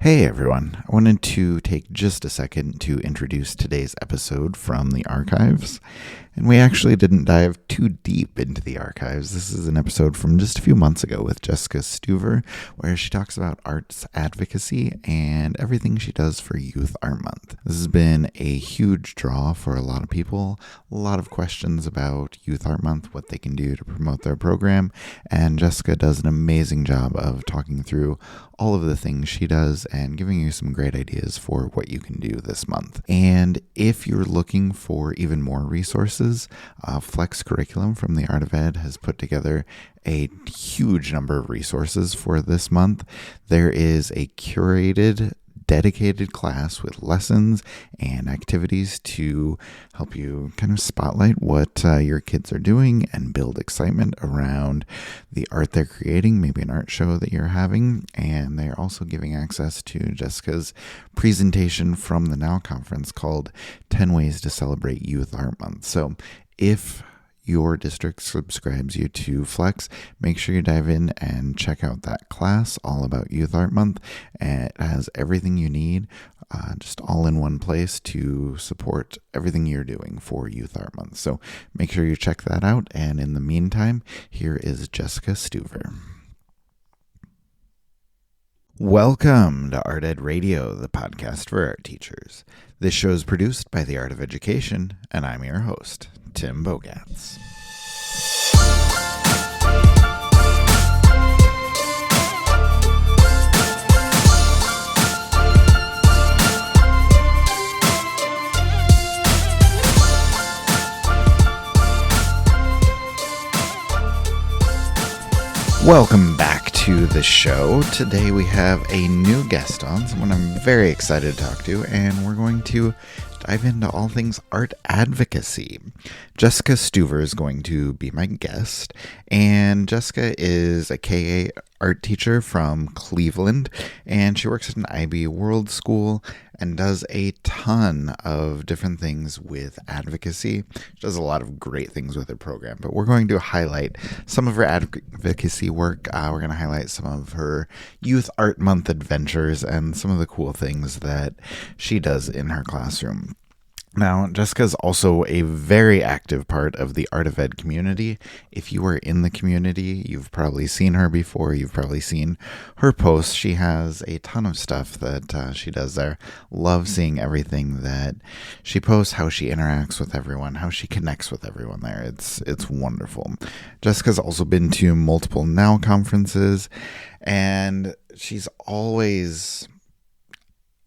Hey everyone, I wanted to take just a second to introduce today's episode from the archives. And we actually didn't dive too deep into the archives. This is an episode from just a few months ago with Jessica Stuver, where she talks about arts advocacy and everything she does for Youth Art Month. This has been a huge draw for a lot of people, a lot of questions about Youth Art Month, what they can do to promote their program, and Jessica does an amazing job of talking through all of the things she does and giving you some great ideas for what you can do this month. And if you're looking for even more resources, Flex Curriculum from the Art of Ed has put together a huge number of resources for this month. There is a curated dedicated class with lessons and activities to help you kind of spotlight what your kids are doing and build excitement around the art they're creating, maybe an art show that you're having. And they're also giving access to Jessica's presentation from the Now conference called 10 Ways to Celebrate Youth Art Month. So if your district subscribes you to Flex, make sure you dive in and check out that class all about Youth Art Month. And it has everything you need, just all in one place to support everything you're doing for Youth Art Month. So make sure you check that out. And in the meantime, here is Jessica Stuver. Welcome to Art Ed Radio, the podcast for art teachers. This show is produced by the Art of Education, and I'm your host, Tim Bogatz. Welcome back to the show. Today we have a new guest on, someone I'm very excited to talk to, and we're going to dive into all things art advocacy. Jessica Stuver is going to be my guest, and Jessica is a KA art teacher from Cleveland, and she works at an IB World School and does a ton of different things with advocacy. She does a lot of great things with her program, but we're going to highlight some of her advocacy work. We're going to highlight some of her Youth Art Month adventures and some of the cool things that she does in her classroom. Now, Jessica is also a very active part of the Art of Ed community. If you are in the community, you've probably seen her before. You've probably seen her posts. She has a ton of stuff that she does there. Love seeing everything that she posts, how she interacts with everyone, how she connects with everyone there. It's wonderful. Jessica's also been to multiple Now conferences, and she's always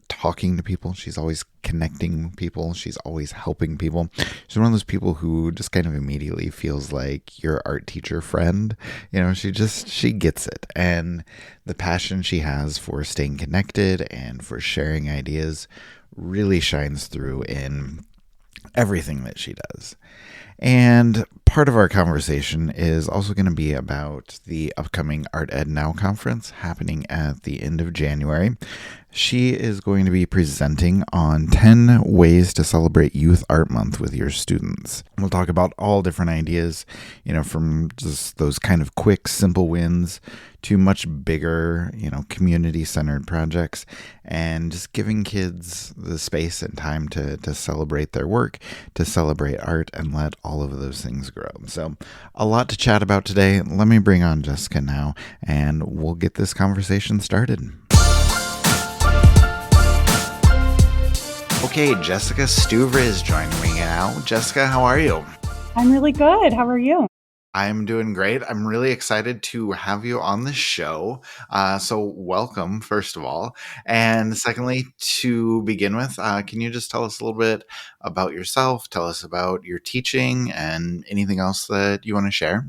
talking to people. She's always connecting people. She's always helping people. She's one of those people who just kind of immediately feels like your art teacher friend. You know, she gets it. And the passion she has for staying connected and for sharing ideas really shines through in everything that she does. And part of our conversation is also going to be about the upcoming Art Ed Now conference happening at the end of January. She is going to be presenting on 10 ways to celebrate Youth Art Month with your students. We'll talk about all different ideas, from just those kind of quick, simple wins to much bigger, community-centered projects, and just giving kids the space and time to celebrate their work, to celebrate art, and let all of those things grow. So a lot to chat about today. Let me bring on Jessica now, and we'll get this conversation started. Okay, Jessica Stuver is joining me now. Jessica, how are you? I'm really good. How are you? I'm doing great. I'm really excited to have you on the show. So welcome, first of all. And secondly, to begin with, can you just tell us a little bit about yourself? Tell us about your teaching and anything else that you want to share?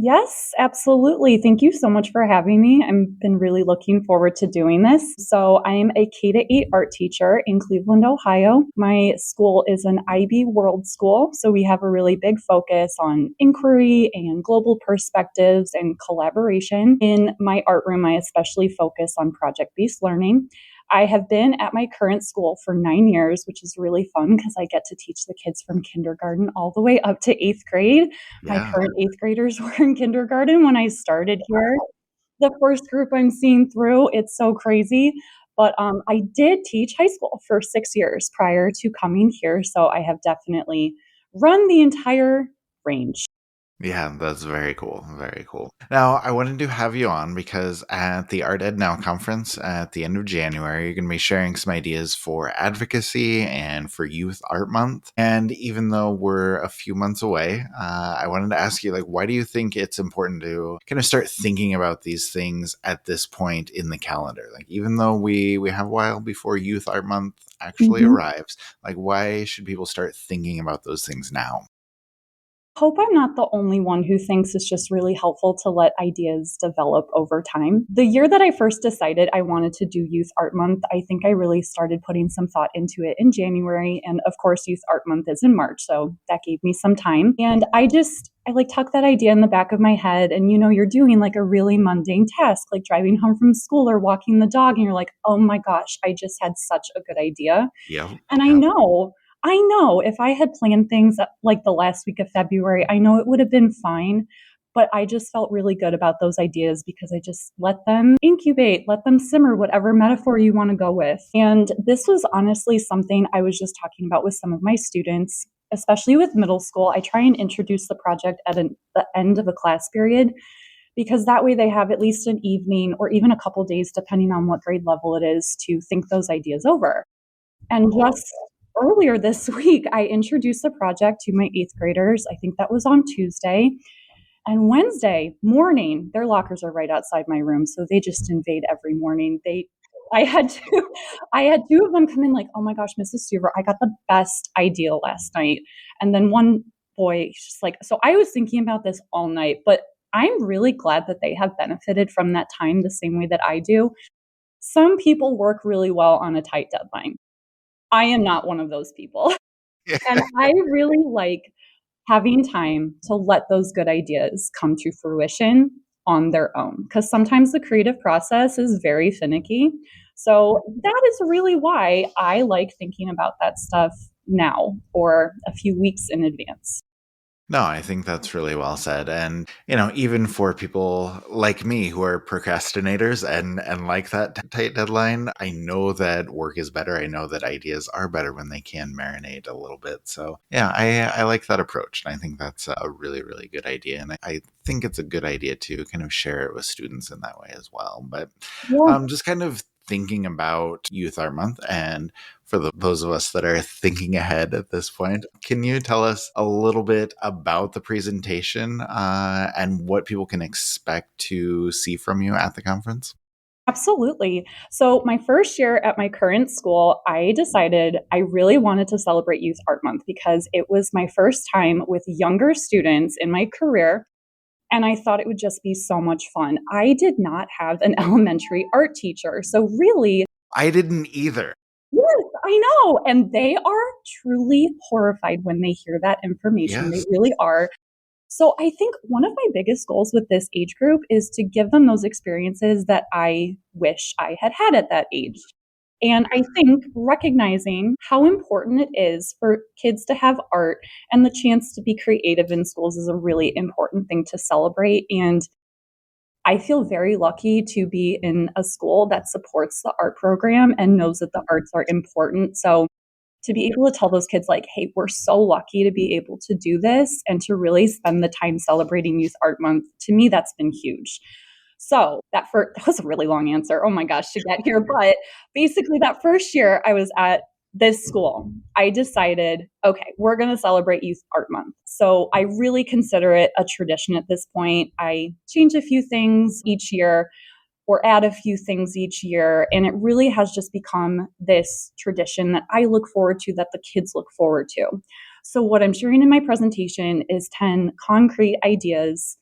Yes, absolutely. Thank you so much for having me. I've been really looking forward to doing this. So, I'm a K-8 art teacher in Cleveland, Ohio. My school is an IB World School, so we have a really big focus on inquiry and global perspectives and collaboration. In my art room, I especially focus on project-based learning. I have been at my current school for 9 years, which is really fun because I get to teach the kids from kindergarten all the way up to eighth grade. My Yeah. current eighth graders were in kindergarten when I started here. The first group I'm seeing through, it's so crazy. But I did teach high school for 6 years prior to coming here. So I have definitely run the entire range. Yeah, that's very cool. Very cool. Now, I wanted to have you on because at the Art Ed Now conference at the end of January, you're going to be sharing some ideas for advocacy and for Youth Art Month. And even though we're a few months away, I wanted to ask you, like, why do you think it's important to kind of start thinking about these things at this point in the calendar? Like, even though we have a while before Youth Art Month actually Mhm. arrives, like, why should people start thinking about those things now? Hope I'm not the only one who thinks it's just really helpful to let ideas develop over time. The year that I first decided I wanted to do Youth Art Month, I think I really started putting some thought into it in January. And of course, Youth Art Month is in March. So that gave me some time. And I like tucked that idea in the back of my head. And you're doing like a really mundane task, like driving home from school or walking the dog. And you're like, oh my gosh, I just had such a good idea. Yep. And Yep. I know if I had planned things like the last week of February, I know it would have been fine, but I just felt really good about those ideas because I just let them incubate, let them simmer, whatever metaphor you want to go with. And this was honestly something I was just talking about with some of my students, especially with middle school. I try and introduce the project at the end of a class period because that way they have at least an evening or even a couple days, depending on what grade level it is, to think those ideas over. And just earlier this week, I introduced the project to my eighth graders. I think that was on Tuesday. And Wednesday morning, their lockers are right outside my room, so they just invade every morning. I had two, I had two of them come in like, "Oh my gosh, Mrs. Stuver, I got the best idea last night." And then one boy, he's just like, "So I was thinking about this all night," but I'm really glad that they have benefited from that time the same way that I do. Some people work really well on a tight deadline. I am not one of those people. And I really like having time to let those good ideas come to fruition on their own, because sometimes the creative process is very finicky. So that is really why I like thinking about that stuff now or a few weeks in advance. No, I think that's really well said. And, even for people like me who are procrastinators and like that tight deadline, I know that work is better. I know that ideas are better when they can marinate a little bit. So, yeah, I like that approach. And I think that's a really, really good idea. And I think it's a good idea to kind of share it with students in that way as well. But Yeah. just kind of thinking about Youth Art Month and for those of us that are thinking ahead at this point, can you tell us a little bit about the presentation and what people can expect to see from you at the conference? Absolutely. So, my first year at my current school, I decided I really wanted to celebrate Youth Art Month because it was my first time with younger students in my career. And I thought it would just be so much fun. I did not have an elementary art teacher. So, really, I didn't either. yes, I know. And they are truly horrified when they hear that information. They Yes. really are. So I think one of my biggest goals with this age group is to give them those experiences that I wish I had had at that age. And I think recognizing how important it is for kids to have art and the chance to be creative in schools is a really important thing to celebrate. And I feel very lucky to be in a school that supports the art program and knows that the arts are important. So to be able to tell those kids like, "Hey, we're so lucky to be able to do this and to really spend the time celebrating Youth Art Month," to me, that's been huge. So that was a really long answer. Oh my gosh, to get here. But basically that first year I was at this school, I decided, okay, we're going to celebrate Youth Art Month. So I really consider it a tradition at this point. I change a few things each year or add a few things each year. And it really has just become this tradition that I look forward to, that the kids look forward to. So, what I'm sharing in my presentation is 10 concrete ideas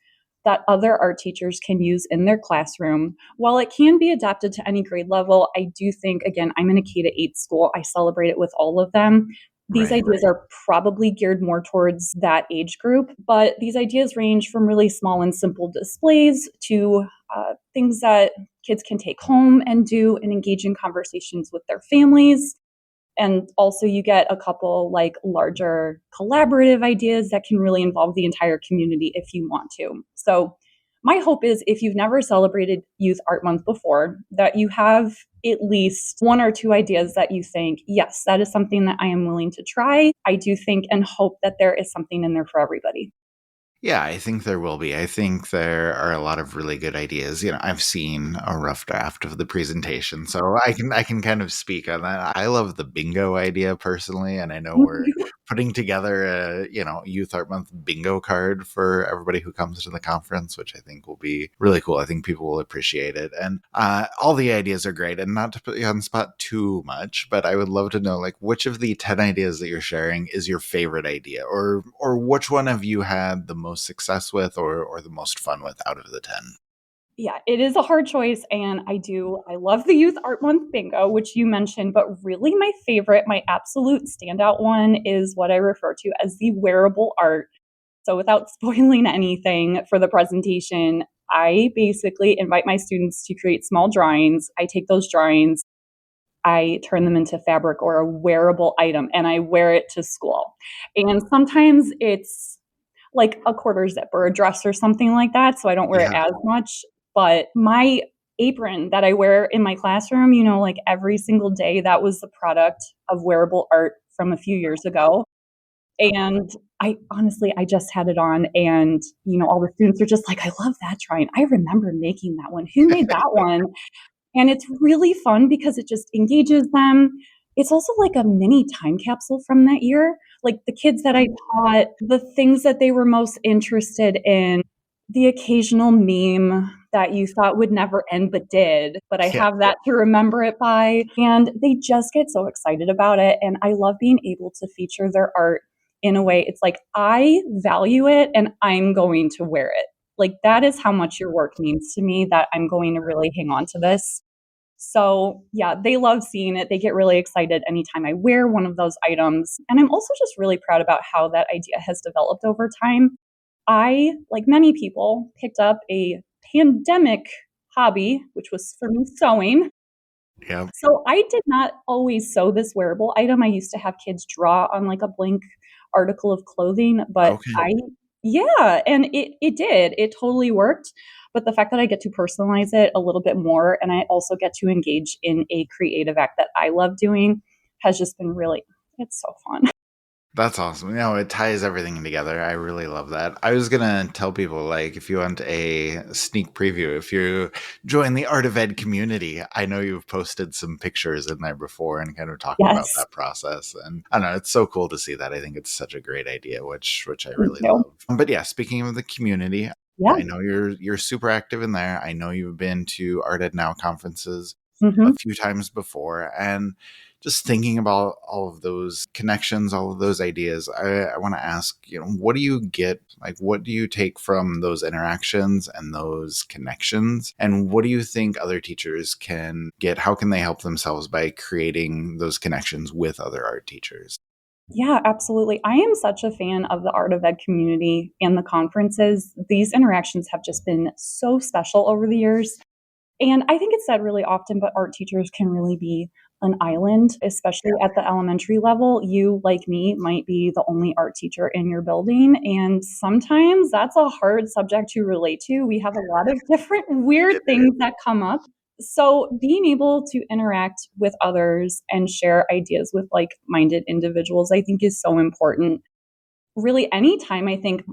that other art teachers can use in their classroom. While it can be adapted to any grade level, I do think, again, I'm in a K to 8 school, I celebrate it with all of them. These Right. ideas are probably geared more towards that age group, but these ideas range from really small and simple displays to things that kids can take home and do and engage in conversations with their families. And also, you get a couple like larger collaborative ideas that can really involve the entire community if you want to. So, my hope is if you've never celebrated Youth Art Month before, that you have at least one or two ideas that you think, yes, that is something that I am willing to try. I do think and hope that there is something in there for everybody. Yeah, I think there will be. I think there are a lot of really good ideas. I've seen a rough draft of the presentation, so I can kind of speak on that. I love the bingo idea personally, and I know we're putting together a, Youth Art Month bingo card for everybody who comes to the conference, which I think will be really cool. I think people will appreciate it. And all the ideas are great, and not to put you on the spot too much, but I would love to know, like, which of the 10 ideas that you're sharing is your favorite idea, or which one have you had the most success with, or the most fun with out of the 10? Yeah, it is a hard choice. And I love the Youth Art Month bingo, which you mentioned, but really my favorite, my absolute standout one is what I refer to as the wearable art. So without spoiling anything for the presentation, I basically invite my students to create small drawings. I take those drawings, I turn them into fabric or a wearable item, and I wear it to school. And sometimes it's like a quarter zip or a dress or something like that, so I don't wear it Yeah. as much. But my apron that I wear in my classroom, like every single day, that was the product of wearable art from a few years ago. And I just had it on, and all the students are just like, I love that drawing. I remember making that one. Who made that one? And it's really fun because it just engages them. It's also like a mini time capsule from that year. Like the kids that I taught, the things that they were most interested in, the occasional meme that you thought would never end but did, but I Yeah. have that to remember it by. And they just get so excited about it. And I love being able to feature their art in a way. It's like, I value it and I'm going to wear it. Like that is how much your work means to me, that I'm going to really hang on to this. So, yeah, they love seeing it. They get really excited anytime I wear one of those items. And I'm also just really proud about how that idea has developed over time. I, like many people, picked up a pandemic hobby, which was for me sewing. Yeah. So I did not always sew this wearable item. I used to have kids draw on like a blank article of clothing, but Okay. yeah, and it did. It totally worked. But the fact that I get to personalize it a little bit more, and I also get to engage in a creative act that I love doing, has just been really, it's so fun. That's awesome. It ties everything together. I really love that. I was gonna tell people, like, if you want a sneak preview, if you join the Art of Ed community, I know you've posted some pictures in there before and kind of talked about Yes. that process. And I don't know, it's so cool to see that. I think it's such a great idea, which I Thank really you. love. But yeah, speaking of the community, Yeah. I know you're super active in there. I know you've been to Art Ed Now conferences a Hmm. few times before, and just thinking about all of those connections, all of those ideas, I want to ask, what do you get? Like, what do you take from those interactions and those connections? And what do you think other teachers can get? How can they help themselves by creating those connections with other art teachers? Yeah, absolutely. I am such a fan of the Art of Ed community and the conferences. These interactions have just been so special over the years. And I think it's said really often, but art teachers can really be an island, especially at the elementary level. You, like me, might be the only art teacher in your building. And sometimes that's a hard subject to relate to. We have a lot of different weird It is. things that come up. So, being able to interact with others and share ideas with like minded individuals, I think is so important. Really, anytime I think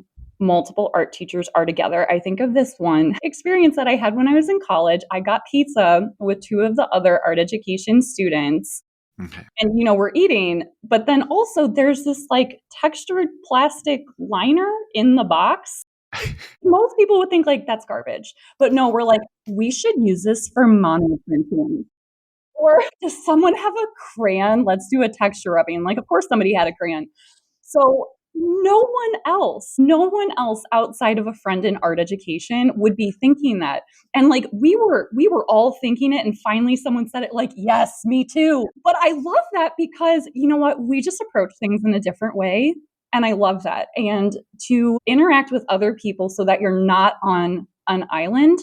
multiple art teachers are together, I think of this one experience that I had when I was in college. I got pizza with two of the other art education students. Okay. And, we're eating, but then also there's this like textured plastic liner in the box. Most people would think like that's garbage, but no, we're like, we should use this for monoprinting. Or does someone have a crayon? Let's do a texture rubbing. Like, of course, somebody had a crayon. So no one else outside of a friend in art education would be thinking that. And like we were all thinking it, and finally someone said it, like, yes, me too. But I love that because you know what? We just approach things in a different way. And I love that. And to interact with other people so that you're not on an island,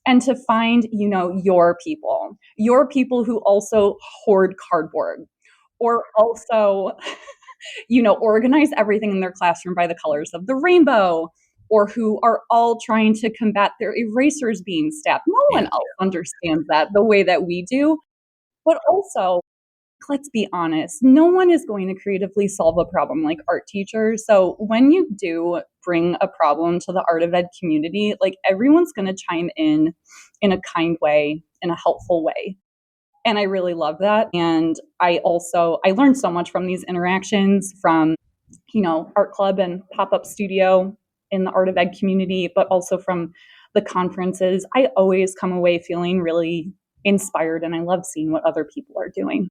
and to find, your people who also hoard cardboard, or also organize everything in their classroom by the colors of the rainbow, or who are all trying to combat their erasers being stabbed. No one Yeah. else understands that the way that we do. But also, let's be honest, no one is going to creatively solve a problem like art teachers. So when you do bring a problem to the art of ed community, like everyone's going to chime in a kind way, in a helpful way. And I really love that. And I learned so much from these interactions from, art club and pop-up studio in the art of ed community, but also from the conferences. I always come away feeling really inspired, and I love seeing what other people are doing.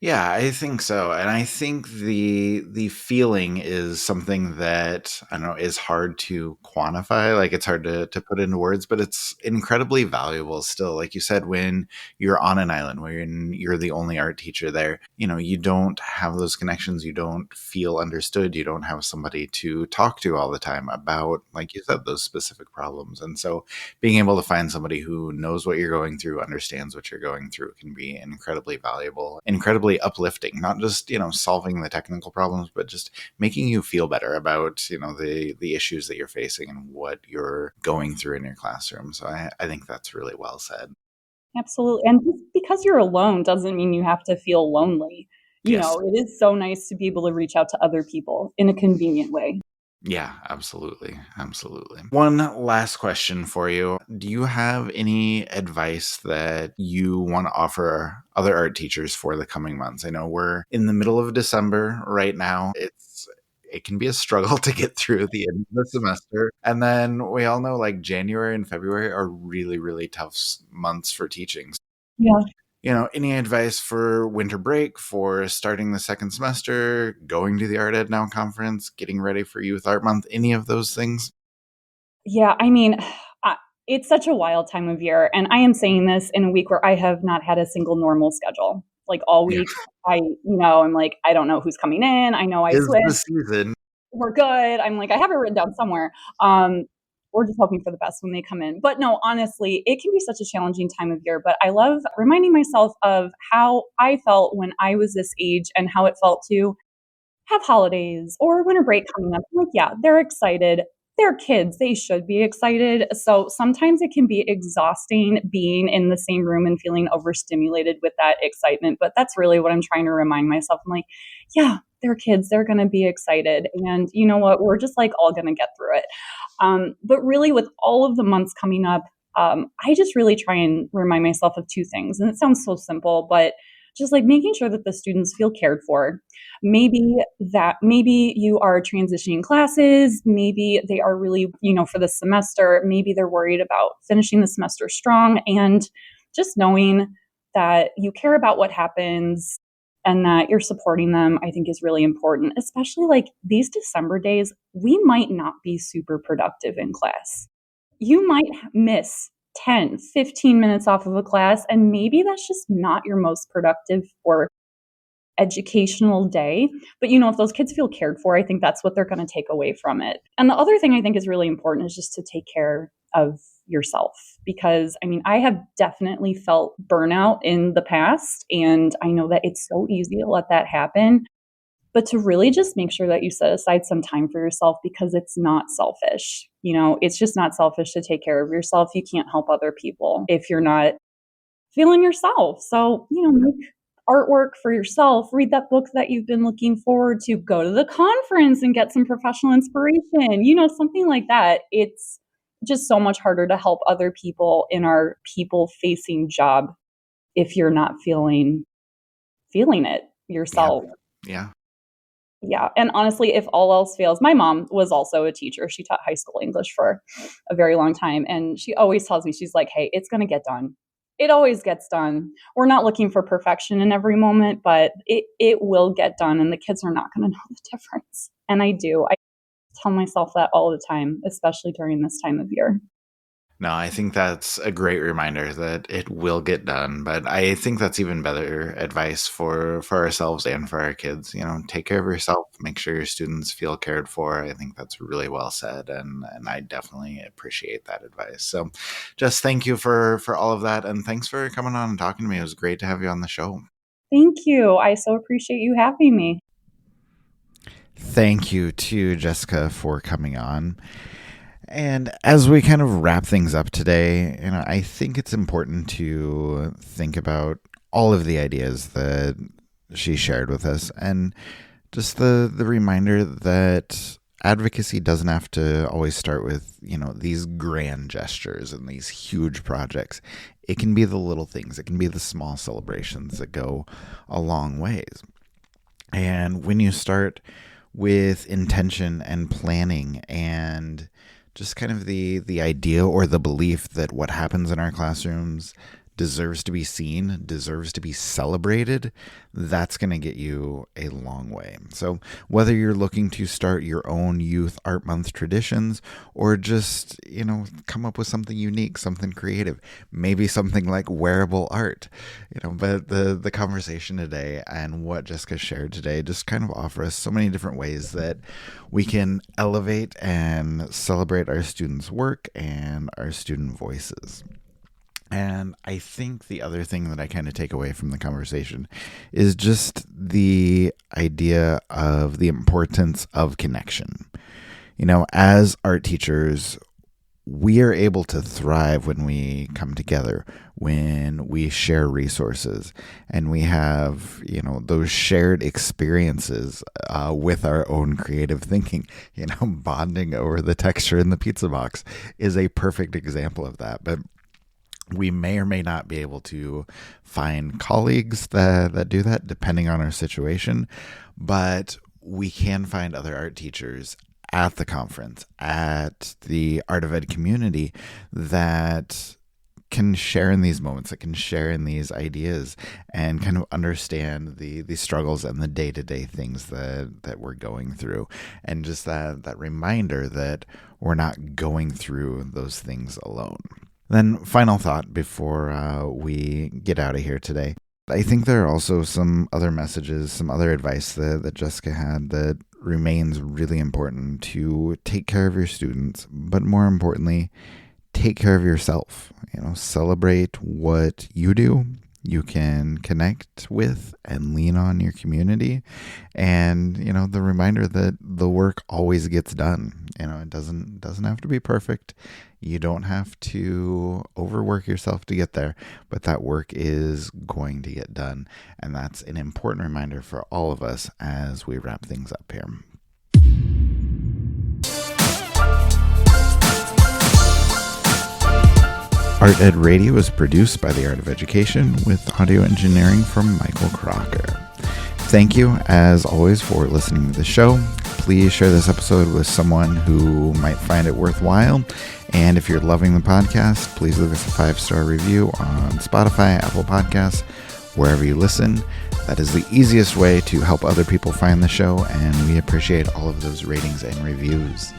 Yeah, I think so. And I think the feeling is something that I don't know is hard to quantify. Like it's hard to put into words, but it's incredibly valuable still. Like you said, when you're on an island where you're the only art teacher there, you don't have those connections, you don't feel understood, you don't have somebody to talk to all the time about, like you said, those specific problems. And so being able to find somebody who knows what you're going through, understands what you're going through can be incredibly valuable, incredibly uplifting, not just, solving the technical problems, but just making you feel better about, the issues that you're facing and what you're going through in your classroom. So I think that's really well said. Absolutely. And just because you're alone doesn't mean you have to feel lonely. Yes. It is so nice to be able to reach out to other people in a convenient way. Yeah, absolutely. Absolutely. One last question for you. Do you have any advice that you want to offer other art teachers for the coming months? I know we're in the middle of December right now. It can be a struggle to get through the end of the semester. And then we all know like January and February are really, really tough months for teaching. Yeah. Any advice for winter break, for starting the second semester, going to the Art Ed Now conference, getting ready for Youth Art Month, any of those things? Yeah, I mean, I it's such a wild time of year, and I am saying this in a week where I have not had a single normal schedule. Like, all Yeah. week, I'm like, I don't know who's coming in, I know I Is the switched, season. we're good, I'm like, I have it written down somewhere. Um, we're just hoping for the best when they come in. But no, honestly, it can be such a challenging time of year, but I love reminding myself of how I felt when I was this age and how it felt to have holidays or winter break coming up. I'm like, yeah, they're excited. They're kids. They should be excited. So sometimes it can be exhausting being in the same room and feeling overstimulated with that excitement. But that's really what I'm trying to remind myself. I'm like, yeah, they're kids. They're going to be excited. And you know what? We're just like all going to get through it. But really, with all of the months coming up, I just really try and remind myself of two things. And it sounds so simple, but just like making sure that the students feel cared for. Maybe you are transitioning classes, maybe they are really, for the semester, maybe they're worried about finishing the semester strong, and just knowing that you care about what happens and that you're supporting them, I think is really important, especially like these December days, we might not be super productive in class. You might miss 10, 15 minutes off of a class, and maybe that's just not your most productive or educational day. But if those kids feel cared for, I think that's what they're going to take away from it. And the other thing I think is really important is just to take care of yourself, because I mean, I have definitely felt burnout in the past, and I know that it's so easy to let that happen. But to really just make sure that you set aside some time for yourself, because it's not selfish. It's just not selfish to take care of yourself. You can't help other people if you're not feeling yourself. So, make artwork for yourself, read that book that you've been looking forward to, go to the conference and get some professional inspiration, something like that. It's just so much harder to help other people in our people facing job if you're not feeling it Yeah. yourself. Yeah. Yeah, and honestly, if all else fails, my mom was also a teacher. She taught high school English for a very long time, and she always tells me, she's like, "Hey, it's gonna get done. It always gets done. We're not looking for perfection in every moment, but it will get done, and the kids are not gonna know the difference." And I do. I tell myself that all the time, especially during this time of year. No, I think that's a great reminder that it will get done. But I think that's even better advice for ourselves and for our kids. Take care of yourself, make sure your students feel cared for. I think that's really well said, and I definitely appreciate that advice. So, just thank you for all of that, and thanks for coming on and talking to me. It was great to have you on the show. Thank you. I so appreciate you having me. Thank you to Jessica for coming on. And as we kind of wrap things up today, I think it's important to think about all of the ideas that she shared with us, and just the reminder that advocacy doesn't have to always start with, these grand gestures and these huge projects. It can be the little things. It can be the small celebrations that go a long ways. And when you start with intention and planning and just kind of the idea or the belief that what happens in our classrooms deserves to be seen, deserves to be celebrated, that's going to get you a long way. So whether you're looking to start your own Youth Art Month traditions or just, come up with something unique, something creative, maybe something like wearable art, but the conversation today and what Jessica shared today just kind of offer us so many different ways that we can elevate and celebrate our students' work and our student voices. And I think the other thing that I kind of take away from the conversation is just the idea of the importance of connection. As art teachers, we are able to thrive when we come together, when we share resources, and we have, those shared experiences with our own creative thinking. Bonding over the texture in the pizza box is a perfect example of that. But we may or may not be able to find colleagues that do that, depending on our situation, but we can find other art teachers at the conference, at the Art of Ed community that can share in these moments, that can share in these ideas and kind of understand the struggles and the day-to-day things that we're going through. And just that reminder that we're not going through those things alone. Then final thought before we get out of here today. I think there are also some other messages, some other advice that Jessica had that remains really important to take care of your students, but more importantly, take care of yourself. Celebrate what you do. You can connect with and lean on your community. And, the reminder that the work always gets done. It doesn't have to be perfect. You don't have to overwork yourself to get there, but that work is going to get done. And that's an important reminder for all of us as we wrap things up here. Art Ed Radio is produced by the Art of Education with audio engineering from Michael Crocker. Thank you, as always, for listening to the show. Please share this episode with someone who might find it worthwhile. And if you're loving the podcast, please leave us a 5-star review on Spotify, Apple Podcasts, wherever you listen. That is the easiest way to help other people find the show, and we appreciate all of those ratings and reviews.